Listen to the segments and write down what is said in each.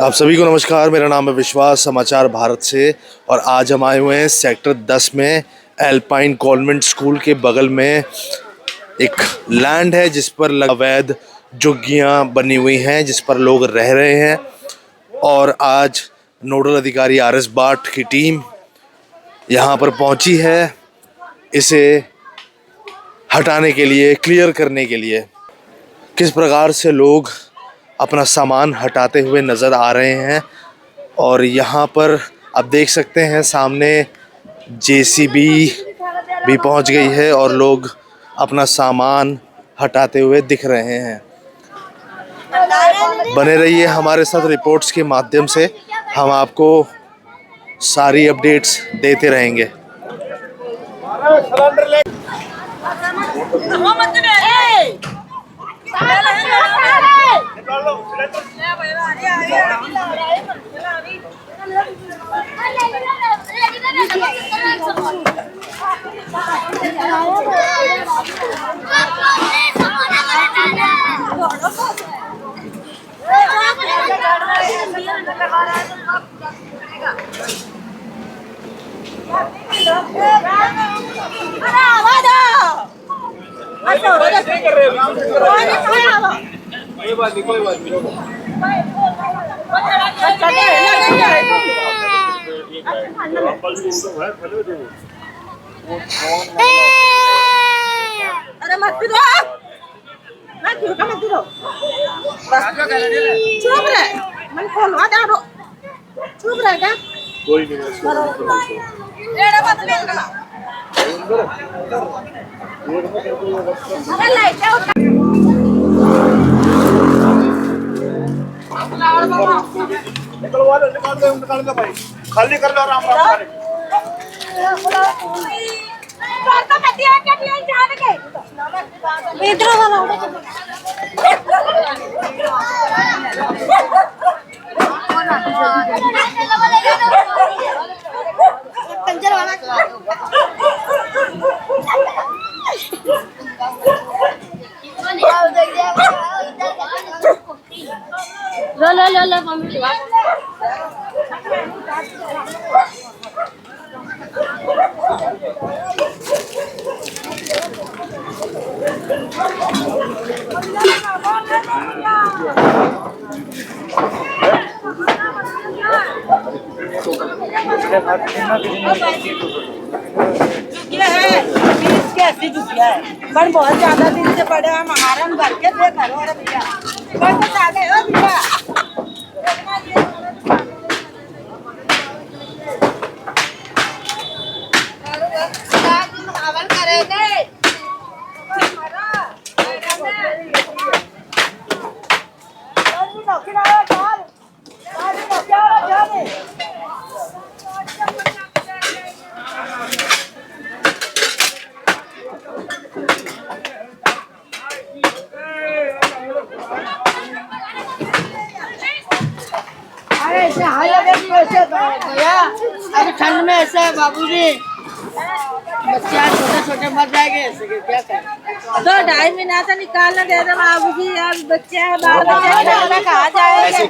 आप सभी को नमस्कार। मेरा नाम है विश्वास, समाचार भारत से। और आज हम आए हुए हैं सेक्टर 10 में एल्पाइन कॉन्वेंट स्कूल के बगल में एक लैंड है जिस पर अवैध झुग्गियां बनी हुई हैं, जिस पर लोग रह रहे हैं। और आज नोडल अधिकारी आर.एस. बाठ की टीम यहां पर पहुंची है इसे हटाने के लिए, क्लियर करने के लिए। किस प्रकार से लोग अपना सामान हटाते हुए नज़र आ रहे हैं। और यहाँ पर आप देख सकते हैं सामने जेसीबी भी पहुँच गई है और लोग अपना सामान हटाते हुए दिख रहे हैं। बने रहिए हमारे साथ रिपोर्ट्स के माध्यम से, हम आपको सारी अपडेट्स देते रहेंगे। कोई बात नहीं। अरे मत पिरो, मत पिरो, मत पिरो, चुप रहे, मन खोलवा दे रो, चुप रहे क्या? कोई नहीं एड़ा मत लेना, अरे लाइट आउट निकलवा लो, निकाल दो भाई, खाली कर लो आराम से। करता मत दिया क्या दिया जाने के इधर वाला कंजर वाला लो मम्मी पर बहुत ज्यादा दिन से पड़े हम हारन भर के दे करो। अरे भैया बहुत ज्यादा है भैया, ऐसे हाल कैसे भैया? अभी ठंड में ऐसे है बाबूजी, बच्चे आज छोटे छोटे मर जाएंगे, ऐसे क्या करें? 2-2.5 महीना से निकालने दे दे बाबूजी, यार बच्चे हैं, बाल बच्चे कहाँ जाएंगे?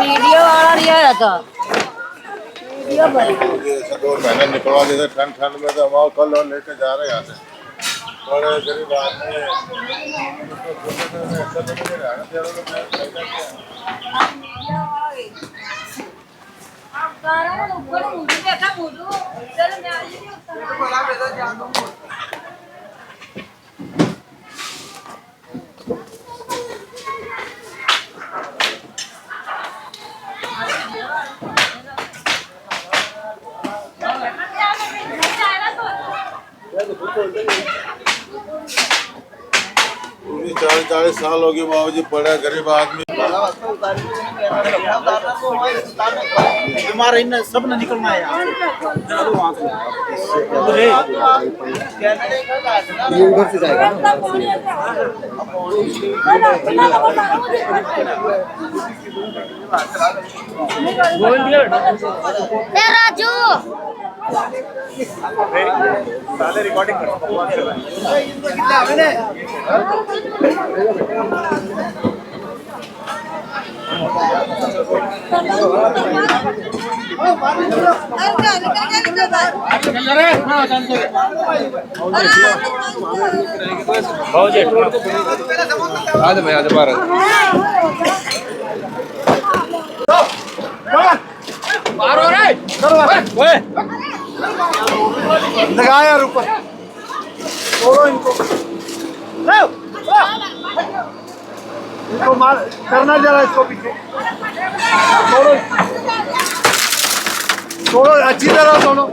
वीडियो और ये रहता वीडियो बड़ी 2 महीने निकलवा देते ठंड में, तो हम कल और लेके जा रहे हैं यहाँ से। बड़े गरीब आदमी पूरी 40 साल हो गए बाबूजी, पड़ा गरीब आदमी। बीमार इन सब न निकलना है यहाँ ये उधर से जाएगा राजू साले रिकॉर्डिंग कर लगा यार ऊपर छोड़ो इनको इनको मार करना जरा इसको पीछे छोड़ो छोड़ो अच्छी तरह छोड़ो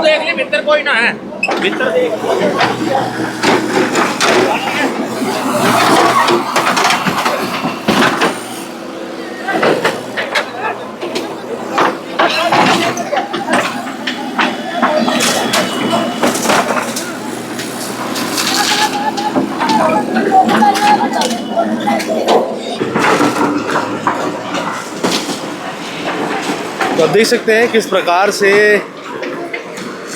देख ली भीतर कोई ना है भीतर देख तो आप देख सकते हैं किस प्रकार से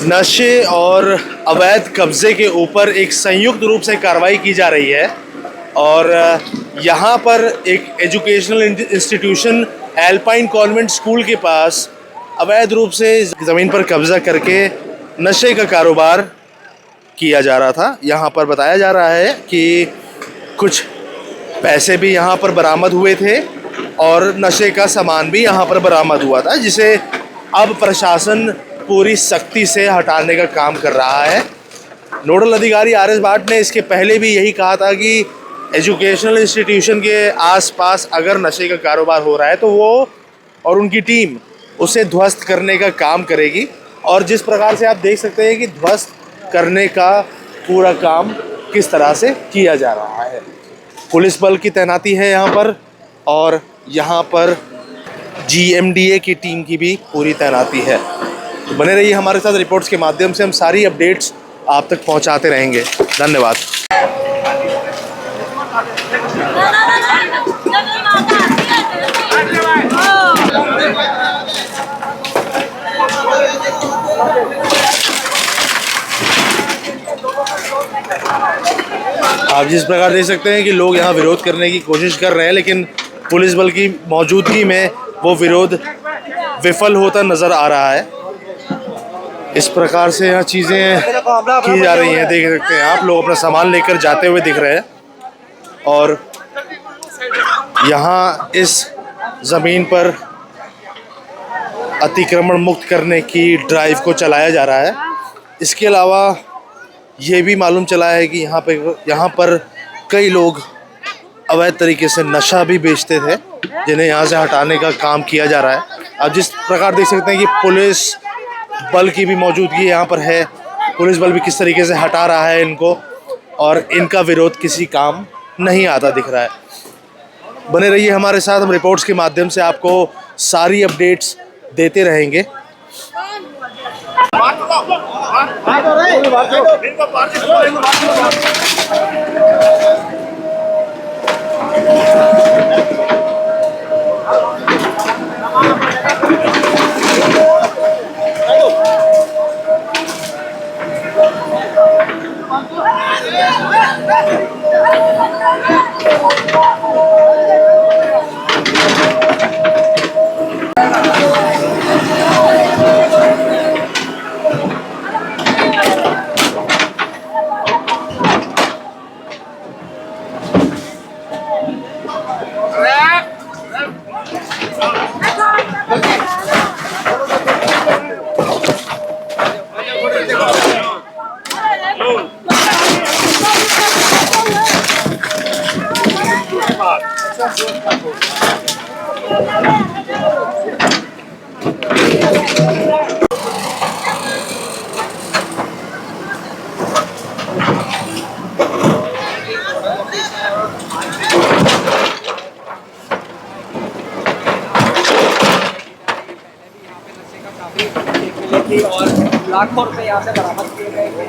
नशे और अवैध कब्जे के ऊपर एक संयुक्त रूप से कार्रवाई की जा रही है। और यहाँ पर एक educational institution alpine convent school के पास अवैध रूप से ज़मीन पर कब्जा करके नशे का कारोबार किया जा रहा था। यहाँ पर बताया जा रहा है कि कुछ पैसे भी यहाँ पर बरामद हुए थे और नशे का सामान भी यहाँ पर बरामद हुआ था, जिसे अब प्रशासन पूरी सख्ती से हटाने का काम कर रहा है। नोडल अधिकारी आर.एस. भाट ने इसके पहले भी यही कहा था कि एजुकेशनल इंस्टीट्यूशन के आसपास अगर नशे का कारोबार हो रहा है तो वो और उनकी टीम उसे ध्वस्त करने का काम करेगी। और जिस प्रकार से आप देख सकते हैं कि ध्वस्त करने का पूरा काम किस तरह से किया जा रहा है। पुलिस बल की तैनाती है यहाँ पर और यहाँ पर GMDA की टीम की भी पूरी तैनाती है। तो बने रहिए हमारे साथ, रिपोर्ट्स के माध्यम से हम सारी अपडेट्स आप तक पहुँचाते रहेंगे। धन्यवाद। आप जिस प्रकार देख सकते हैं कि लोग यहाँ विरोध करने की कोशिश कर रहे हैं, लेकिन पुलिस बल की मौजूदगी में वो विरोध विफल होता नज़र आ रहा है। इस प्रकार से यहाँ चीज़ें की जा रही हैं, देख सकते हैं आप। लोग अपना सामान लेकर जाते हुए दिख रहे हैं और यहाँ इस ज़मीन पर अतिक्रमण मुक्त करने की ड्राइव को चलाया जा रहा है। इसके अलावा ये भी मालूम चला है कि यहाँ पर कई लोग अवैध तरीके से नशा भी बेचते थे, जिन्हें यहाँ से हटाने का काम किया जा रहा है। अब जिस प्रकार देख सकते हैं कि पुलिस बल की भी मौजूदगी यहाँ पर है, पुलिस बल भी किस तरीके से हटा रहा है इनको, और इनका विरोध किसी काम नहीं आता दिख रहा है। बने रहिए हमारे साथ, हम रिपोर्ट्स के माध्यम से आपको सारी अपडेट्स देते रहेंगे। और लाखों रुपए यहाँ से बरामद किए गए थे।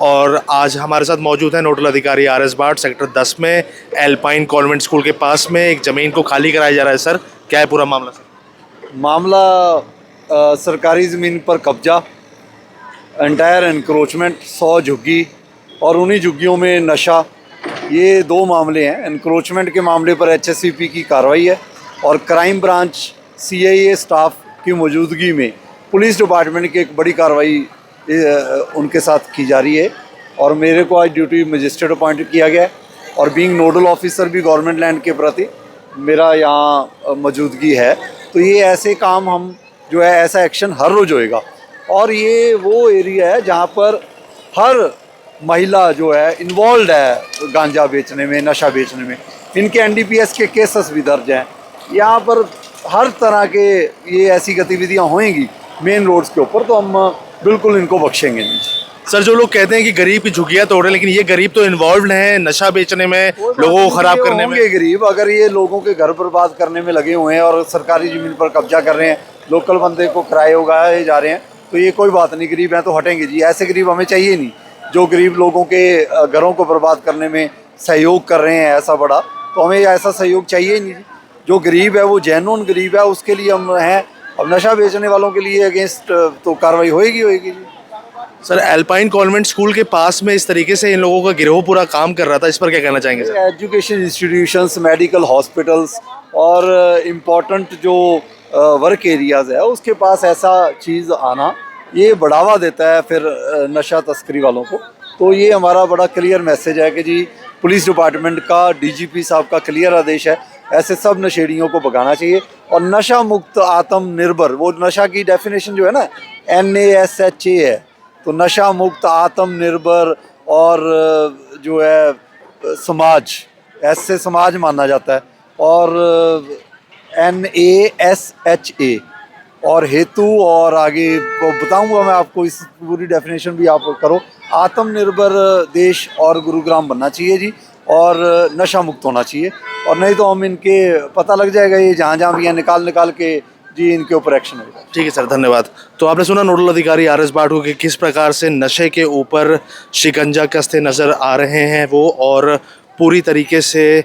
और आज हमारे साथ मौजूद है नोडल अधिकारी RS भाट, सेक्टर 10 में एल्पाइन कॉन्वेंट स्कूल के पास में एक ज़मीन को खाली कराया जा रहा है। सर, क्या है पूरा मामला? सर, मामला सरकारी ज़मीन पर कब्जा, एंटायर एनक्रोचमेंट, 100 झुग्गी और उन्हीं झुग्गियों में नशा, ये 2 मामले हैं। एनक्रोचमेंट के मामले पर HSCP की कार्रवाई है और क्राइम ब्रांच CIA स्टाफ की मौजूदगी में पुलिस डिपार्टमेंट की एक बड़ी कार्रवाई उनके साथ की जा रही है। और मेरे को आज ड्यूटी मजिस्ट्रेट अपॉइंट किया गया है और बीइंग नोडल ऑफिसर भी गवर्नमेंट लैंड के प्रति मेरा यहाँ मौजूदगी है। तो ये ऐसे काम हम जो है ऐसा एक्शन हर रोज़ होएगा। और ये वो एरिया है जहाँ पर हर महिला जो है इन्वॉल्व है गांजा बेचने में, नशा बेचने में। इनके NDPS के केसेस भी दर्ज हैं। यहाँ पर हर तरह के ये ऐसी गतिविधियाँ होएंगी मेन रोड्स के ऊपर, तो हम बिल्कुल इनको बख्शेंगे नहीं। सर, जो लोग कहते हैं कि गरीब की झुग्गियाँ तोड़ रहे हैं, लेकिन ये गरीब तो इन्वॉल्व हैं नशा बेचने में, लोगों को ख़राब करने में। गरीब अगर ये लोगों के घर बर्बाद करने में लगे हुए हैं और सरकारी ज़मीन पर कब्जा कर रहे हैं, लोकल बंदे को किराए उगाए जा रहे हैं, तो ये कोई बात नहीं। गरीब हैं तो हटेंगे जी, ऐसे गरीब हमें चाहिए नहीं जो गरीब लोगों के घरों को बर्बाद करने में सहयोग कर रहे हैं ऐसा बड़ा, तो हमें ऐसा सहयोग चाहिए ही नहीं। जो गरीब है वो जेन्युइन गरीब है, उसके लिए हम हैं। अब नशा बेचने वालों के लिए अगेंस्ट तो कार्रवाई होएगी। सर, एल्पाइन कॉन्वेंट स्कूल के पास में इस तरीके से इन लोगों का गिरोह पूरा काम कर रहा था, इस पर क्या कहना चाहेंगे? Sir, education institutions, medical hospitals और इम्पोर्टेंट जो वर्क एरियाज़ है उसके पास ऐसा चीज़ आना ये बढ़ावा देता है फिर नशा तस्करी वालों को। तो ये हमारा बड़ा क्लियर मैसेज है कि जी पुलिस डिपार्टमेंट का, DGP साहब का क्लियर आदेश है, ऐसे सब नशेड़ियों को भगाना चाहिए। और नशा मुक्त आत्मनिर्भर, वो नशा की डेफिनेशन जो है ना NASHA है, तो नशा मुक्त आत्मनिर्भर और जो है समाज, ऐसे समाज माना जाता है। और NASHA और हेतु, और आगे बताऊंगा मैं आपको, इस पूरी डेफिनेशन भी आप करो। आत्मनिर्भर देश और गुरुग्राम बनना चाहिए जी, और नशा मुक्त होना चाहिए। और नहीं तो हम इनके पता लग जाएगा, ये जहाँ जहाँ भी निकाल के जी इनके ऊपर एक्शन होगा। ठीक है सर, धन्यवाद। तो आपने सुना नोडल अधिकारी RS भाट को कि किस प्रकार से नशे के ऊपर शिकंजा कसते नज़र आ रहे हैं वो, और पूरी तरीके से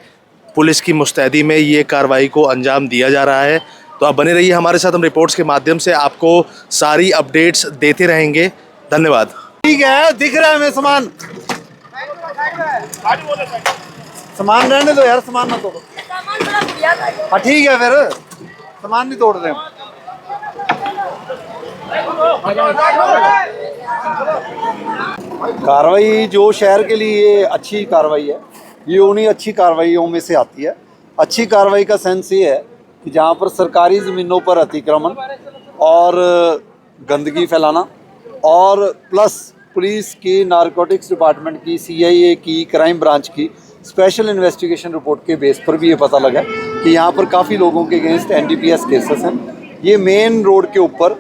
पुलिस की मुस्तैदी में ये कार्रवाई को अंजाम दिया जा रहा है। तो आप बने रहिए हमारे साथ, हम रिपोर्ट्स के माध्यम से आपको सारी अपडेट्स देते रहेंगे। धन्यवाद। ठीक है, दिख रहा है हमें सामान, सामान रहने दो यार, सामान ना तोड़ो। हाँ ठीक है, फिर सामान नहीं तोड़ रहे हम। कार्रवाई जो शहर के लिए अच्छी कार्रवाई है, ये उन्हीं अच्छी कार्रवाइयों में से आती है। अच्छी कार्रवाई का सेंस ये है कि जहाँ पर सरकारी ज़मीनों पर अतिक्रमण और गंदगी फैलाना, और प्लस पुलिस की, नारकोटिक्स डिपार्टमेंट की, CIA की, क्राइम ब्रांच की स्पेशल इन्वेस्टिगेशन रिपोर्ट के बेस पर भी ये पता लगा कि यहाँ पर काफ़ी लोगों के अगेंस्ट NDPS केसेस हैं। ये मेन रोड के ऊपर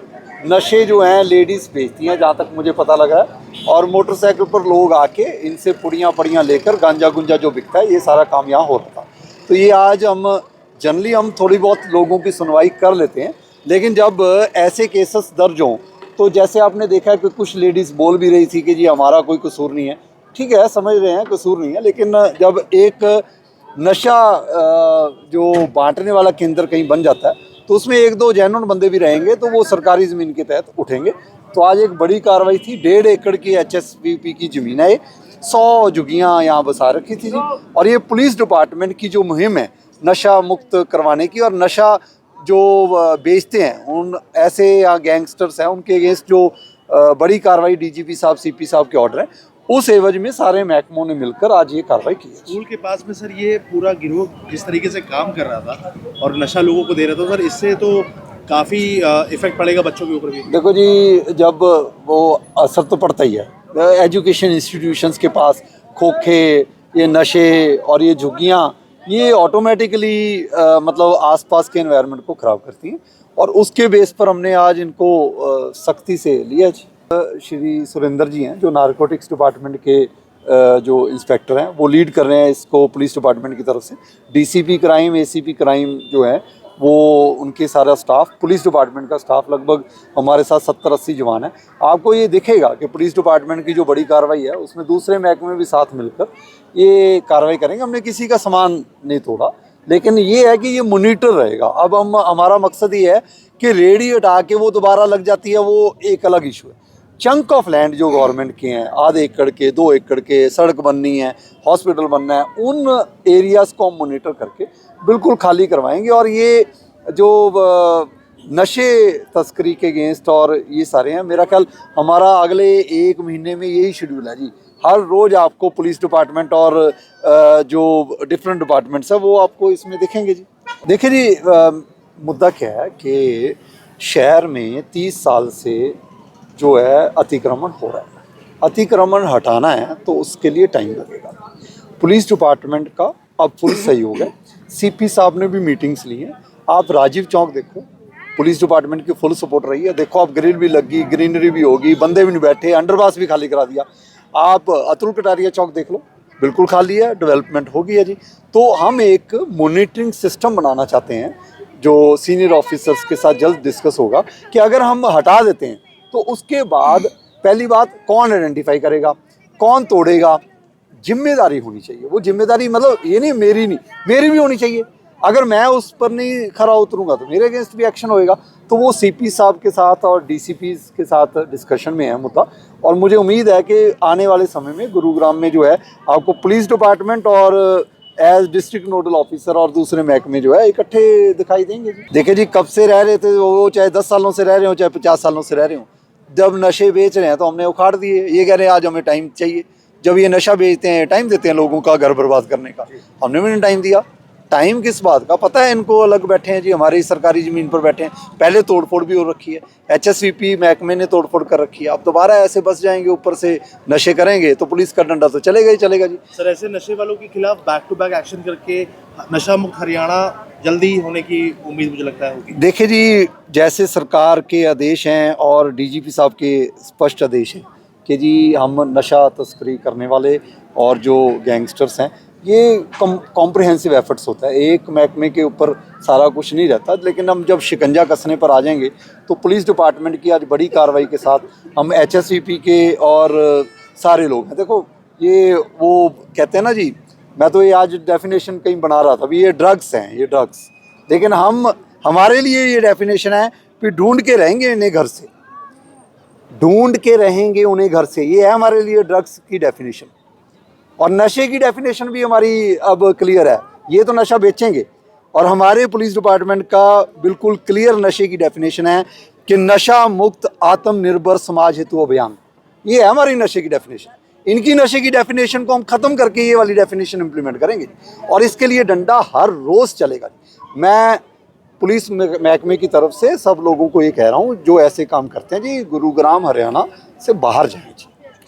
नशे जो हैं लेडीज़ बेचती हैं, जहाँ तक मुझे पता लगा है, और मोटरसाइकिल पर लोग आके इनसे पुड़ियाँ लेकर गांजा गुंजा जो बिकता है, ये सारा काम यहाँ हो रहा था। तो ये आज हम जनरली थोड़ी बहुत लोगों की सुनवाई कर लेते हैं, लेकिन जब ऐसे केसेस दर्ज हों, तो जैसे आपने देखा कि कुछ लेडीज़ बोल भी रही थी कि जी हमारा कोई कसूर नहीं है, ठीक है, समझ रहे हैं कसूर नहीं है, लेकिन जब एक नशा जो बांटने वाला केंद्र कहीं बन जाता है, तो उसमें 1-2 जेन्युइन बंदे भी रहेंगे, तो वो सरकारी ज़मीन के तहत उठेंगे। तो आज एक बड़ी कार्रवाई थी, 1.5 एकड़ की HSCP की ज़मीन है, 100 झुग्गियाँ यहाँ बसा रखी थी जी। और ये पुलिस डिपार्टमेंट की जो मुहिम है नशा मुक्त करवाने की, और नशा जो बेचते हैं उन ऐसे या गैंगस्टर्स हैं उनके अगेंस्ट जो बड़ी कार्रवाई डीजीपी साहब सीपी साहब के ऑर्डर है, उस एवज में सारे महकमों ने मिलकर आज ये कार्रवाई की है। स्कूल के पास में सर ये पूरा गिरोह जिस तरीके से काम कर रहा था और नशा लोगों को दे रहा था सर, इससे तो काफ़ी इफेक्ट पड़ेगा बच्चों के ऊपर भी। देखो जी, जब वो असर तो पड़ता ही है। एजुकेशन इंस्टीट्यूशंस के पास खोखे, ये नशे और ये झुग्गियाँ, ये ऑटोमेटिकली मतलब आसपास के एनवायरनमेंट को ख़राब करती हैं और उसके बेस पर हमने आज इनको सख्ती से लिया जी। श्री सुरेंद्र जी हैं जो नारकोटिक्स डिपार्टमेंट के जो इंस्पेक्टर हैं, वो लीड कर रहे हैं इसको पुलिस डिपार्टमेंट की तरफ से। डीसीपी क्राइम, एसीपी क्राइम जो है वो उनके सारा स्टाफ, पुलिस डिपार्टमेंट का स्टाफ, लगभग हमारे साथ 70-80 जवान हैं। आपको ये दिखेगा कि पुलिस डिपार्टमेंट की जो बड़ी कार्रवाई है उसमें दूसरे महकमे भी साथ मिलकर ये कार्रवाई करेंगे। हमने किसी का सामान नहीं तोड़ा, लेकिन ये है कि ये मॉनिटर रहेगा। अब हमारा मकसद ये है कि रेडी हटा के वो दोबारा लग जाती है, वो एक अलग इशू है। चंक ऑफ लैंड जो गवर्नमेंट के हैं, आधे एकड़ के, 2 एकड़ के, सड़क बननी है, हॉस्पिटल बनना है, उन एरियाज़ को हम मॉनिटर करके बिल्कुल खाली करवाएंगे। और ये जो नशे तस्करी के अगेंस्ट और ये सारे हैं, मेरा ख्याल हमारा अगले 1 महीने में यही शेड्यूल है जी। हर रोज़ आपको पुलिस डिपार्टमेंट और जो डिफरेंट डिपार्टमेंट्स हैं वो आपको इसमें दिखेंगे जी। देखिए जी, मुद्दा क्या है कि शहर में 30 साल से जो है अतिक्रमण हो रहा है। अतिक्रमण हटाना है तो उसके लिए टाइम लगेगा। पुलिस डिपार्टमेंट का अब फुल सहयोग है। सीपी साहब ने भी मीटिंग्स ली हैं। आप राजीव चौक देखो, पुलिस डिपार्टमेंट की फुल सपोर्ट रही है। देखो आप, ग्रिल भी लगी, ग्रीनरी भी होगी, बंदे भी नहीं बैठे, अंडरपास भी खाली करा दिया। आप अतुल कटारिया चौक देख लो, बिल्कुल खाली है, डेवलपमेंट होगी है जी। तो हम एक मॉनिटरिंग सिस्टम बनाना चाहते हैं जो सीनियर ऑफिसर्स के साथ जल्द डिस्कस होगा कि अगर हम हटा देते हैं तो उसके बाद पहली बात कौन आइडेंटिफाई करेगा, कौन तोड़ेगा, जिम्मेदारी होनी चाहिए। वो जिम्मेदारी मतलब ये नहीं मेरी भी होनी चाहिए। अगर मैं उस पर नहीं खरा उतरूंगा तो मेरे अगेंस्ट भी एक्शन होएगा। तो वो सीपी साहब के साथ और डीसीपी के साथ डिस्कशन में है मुद्दा, और मुझे उम्मीद है कि आने वाले समय में गुरुग्राम में जो है आपको पुलिस डिपार्टमेंट और एज डिस्ट्रिक्ट नोडल ऑफिसर और दूसरे महकमे जो है इकट्ठे दिखाई देंगे। देखिए जी, कब से रह रहे थे वो, चाहे 10 सालों से रह रहे हो, चाहे 50 सालों से रह रहे हो, जब नशे बेच रहे हैं तो हमने उखाड़ दिए। ये कह रहे हैं आज हमें टाइम चाहिए। जब ये नशा बेचते हैं, टाइम देते हैं लोगों का घर बर्बाद करने का, हमने भी नहीं टाइम दिया। टाइम किस बात का, पता है इनको, अलग बैठे हैं जी, हमारी सरकारी ज़मीन पर बैठे हैं। पहले तोड़फोड़ भी हो रखी है, HSVP महकमे ने तोड़फोड़ कर रखी है। अब दोबारा ऐसे बस जाएंगे, ऊपर से नशे करेंगे तो पुलिस का डंडा तो चलेगा ही चलेगा जी। सर, ऐसे नशे वालों के खिलाफ बैक टू बैक एक्शन करके नशा मुक्त हरियाणा जल्दी होने की उम्मीद मुझे लगता है होगी। देखिए जी, जैसे सरकार के आदेश हैं और डीजीपी साहब के स्पष्ट आदेश हैं कि जी हम नशा तस्करी करने वाले और जो गैंगस्टर्स हैं, ये कॉम्प्रिहेंसिव एफर्ट्स होता है। एक महकमे के ऊपर सारा कुछ नहीं रहता, लेकिन हम जब शिकंजा कसने पर आ जाएंगे तो पुलिस डिपार्टमेंट की आज बड़ी कार्रवाई के साथ हम HSVP के और सारे लोग हैं। देखो ये वो कहते हैं ना जी, मैं तो ये आज डेफिनेशन कहीं बना रहा था, अभी ये ड्रग्स हैं, ये ड्रग्स, लेकिन हमारे लिए ये डेफिनेशन है कि ढूंढ के रहेंगे इन्हें घर से, ढूंढ के रहेंगे उन्हें घर से। ये है हमारे लिए ड्रग्स की डेफिनेशन। और नशे की डेफिनेशन भी हमारी अब क्लियर है। ये तो नशा बेचेंगे, और हमारे पुलिस डिपार्टमेंट का बिल्कुल क्लियर नशे की डेफिनेशन है कि नशा मुक्त आत्मनिर्भर समाज हेतु अभियान। ये है हमारी नशे की डेफिनेशन। इनकी नशे की डेफिनेशन को हम ख़त्म करके ये वाली डेफिनेशन इम्प्लीमेंट करेंगे, और इसके लिए डंडा हर रोज़ चलेगा। मैं पुलिस महकमे की तरफ से सब लोगों को ये कह रहा हूँ जो ऐसे काम करते हैं जी, गुरुग्राम हरियाणा से बाहर जाएं जी।